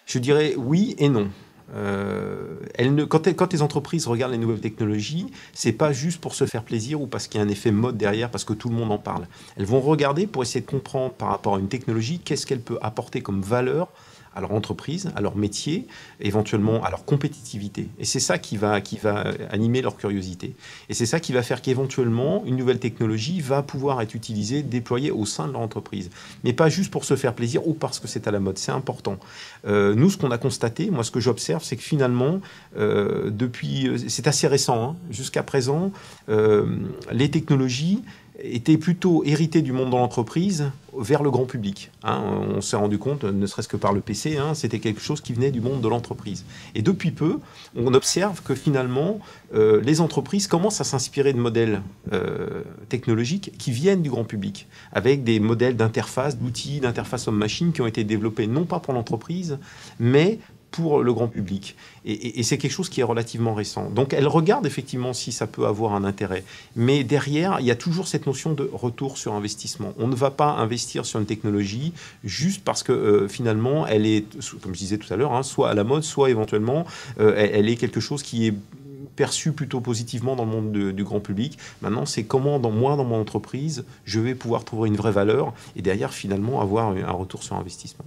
Je dirais oui et non. Quand les entreprises regardent les nouvelles technologies, c'est pas juste pour se faire plaisir ou parce qu'il y a un effet mode derrière, parce que tout le monde en parle. Elles vont regarder pour essayer de comprendre par rapport à une technologie qu'est-ce qu'elle peut apporter comme valeur à leur entreprise, à leur métier, éventuellement à leur compétitivité. Et c'est ça qui va animer leur curiosité. Et c'est ça qui va faire qu'éventuellement, une nouvelle technologie va pouvoir être utilisée, déployée au sein de leur entreprise. Mais pas juste pour se faire plaisir ou parce que c'est à la mode. C'est important. Nous, ce qu'on a constaté, moi, ce que j'observe, c'est que finalement, c'est assez récent, hein, jusqu'à présent, les technologies étaient plutôt héritées du monde de l'entreprise vers le grand public. Hein. On s'est rendu compte, ne serait-ce que par le PC, hein, c'était quelque chose qui venait du monde de l'entreprise. Et depuis peu, on observe que finalement, les entreprises commencent à s'inspirer de modèles technologiques qui viennent du grand public, avec des modèles d'interface, d'outils, d'interface homme-machine qui ont été développés non pas pour l'entreprise, mais pour le grand public. Et c'est quelque chose qui est relativement récent. Donc elle regarde effectivement si ça peut avoir un intérêt. Mais derrière, il y a toujours cette notion de retour sur investissement. On ne va pas investir sur une technologie juste parce que finalement, elle est, comme je disais tout à l'heure, hein, soit à la mode, soit éventuellement, elle est quelque chose qui est perçu plutôt positivement dans le monde du grand public. Maintenant, c'est comment, dans mon entreprise, je vais pouvoir trouver une vraie valeur et derrière, finalement, avoir un retour sur investissement.